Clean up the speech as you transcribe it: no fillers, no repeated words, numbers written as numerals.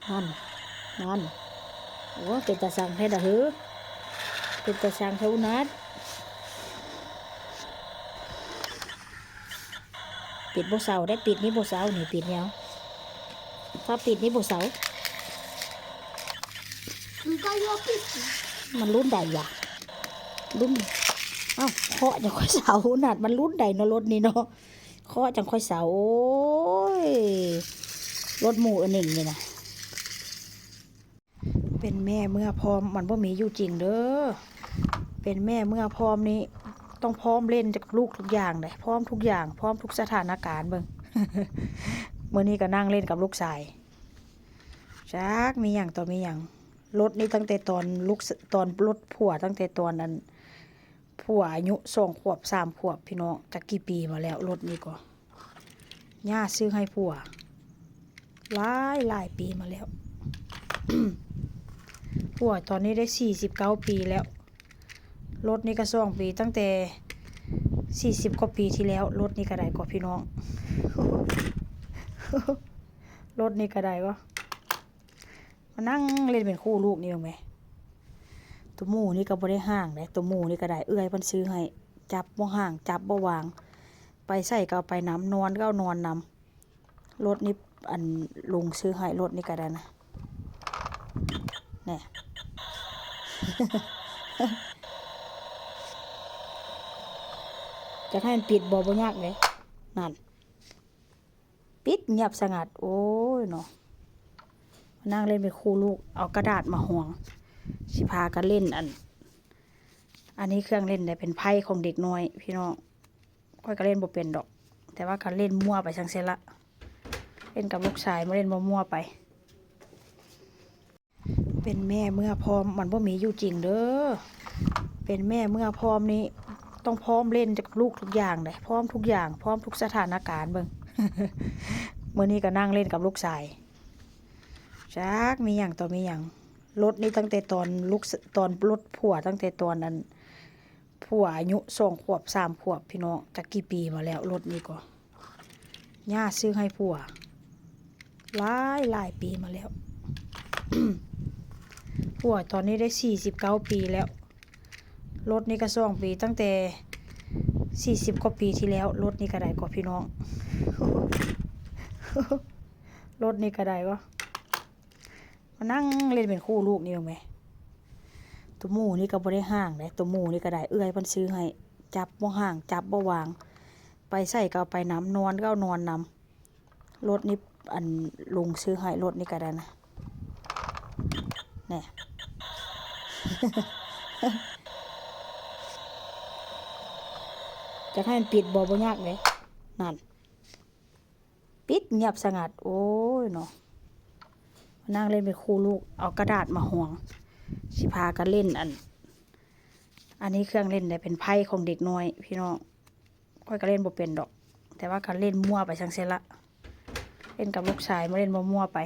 นั่นนั่นโอ้เป็นตาสั่งให้ดะหือเป็นตาสั่งเท่านัดปิดโบเสาได้ปิดนี้โบเสานี่ปิดเนี้ยถ้าปิดนี้โบเสามันรุ่นใดวะรุ่นเอ้าเคาะจังค่อยเสาหนัดมันรุ่นใดเนาะรถนี่เนาะเคาะจังค่อยเสาโอ้ยรถหมู่อันหนึ่งนี่นะเป็นแม่เมื่อพร้อมมันบ่มีอยู่จริงเด้อเป็นแม่เมื่อพร้อมนี้ต้องพร้อมเล่นจากลูกทุกอย่างเลยพร้อมทุกอย่างพร้อมทุกสถานการณ์เบิ่ง เมื่อนี้ก็นั่งเล่นกับลูกชายจักมีอย่างต่อมีอย่างรถนี่ตั้งแต่ตอนรถผัวตั้งแต่ตอนนั้นผัวอายุ2 ขวบ3 ขวบพี่น้องจักกี่ปีมาแล้วรถนี่ก็ย่าซื้อให้ผัวหลายปีมาแล้ว ผัวตอนนี้ได้49 ปีแล้วรถนี่ก็2 ปีตั้งแต่40 กว่าปีที่แล้วรถนี่ก็ได้ก็พี่น้อง รถนี่ก็ได้ก็มานั่งเล่นเป็นคู่ลูกนี่มั้งไหมตัวหมูนี่ก็บ่ได้ห่างเลยตัวหมูนี่ก็ได้เอื้อยเพิ่นซื้อให้จับบ่ห่างจับบ่วางไปใส่ก็เอาไปน้ำนอนก็เอานอนนำรถนี่อันลุงซื้อให้รถนี่ก็ได้นะเนี่ย จะให้มันปิดบ่ยากเลยนั่นปิดเงียบสงัดโอ้ยเนาะนั่งเล่นเป็นคู่ลูกเอากระดาษมาห่วงสิพากันเล่นอันนี้เครื่องเล่นได้เป็นไพ่ของเด็กน้อยพี่น้องค่อยก็เล่นบ่เป็นดอกแต่ว่าการเล่นมั่วไปจังเสียละเล่นกับลูกชายมาเล่นมั่วไปเป็นแม่เมื่อพร้อมมันบ่มีอยู่จริงเด้อเป็นแม่เมื่อพร้อมนี้ต้องพร้อมเล่นจากลูกทุกอย่างเลยพร้อมทุกอย่างพร้อมทุกสถานการณ์เบิ่ง เมื่อนี้ก็นั่งเล่นกับลูกชายจักมีอย่างต่อมีอย่างรถนี่ตั้งแต่ตอนรถผัวตั้งแต่ตอนนั้นผัวอายุ2 ขวบ3 ขวบพี่น้องจักกี่ปีมาแล้วรถนี่ก็ย่าซื้อให้ผัวหลายปีมาแล้ว ผัวตอนนี้ได้49 ปีแล้วรถนี่ก็2 ปีตั้งแต่40 กว่าปีที่แล้วรถนี่ก็ได้ก็พี่น้อง รถนี่ก็ได้ก็มานั่งเล่นเป็นคู่ลูกนี่มั้งไหมตัวหมูนี่ก็บ่ได้ห่างเลยตัวหมูนี่ก็ได้เอื้อยเพิ่นซื้อให้จับบ่ห่างจับบ่วางไปใส่ก็เอาไปน้ำนอนก็เอานอนนำรถนี่อันลุงซื้อให้รถนี่ก็ได้นะเนี่ย จะให้มันปิดบ่ยากเลยนั่นปิดเงียบสงัดโอ้ยเนาะนั่งเล่นเป็นคู่ลูกเอากระดาษมาห่วงสิพากันเล่นอันนี้เครื่องเล่นได้เป็นไพ่ของเด็กน้อยพี่น้องค่อยก็เล่นบ่เป็นดอกแต่ว่าการเล่นมั่วไปจังเสียละเล่นกับลูกชายมาเล่นมั่วไป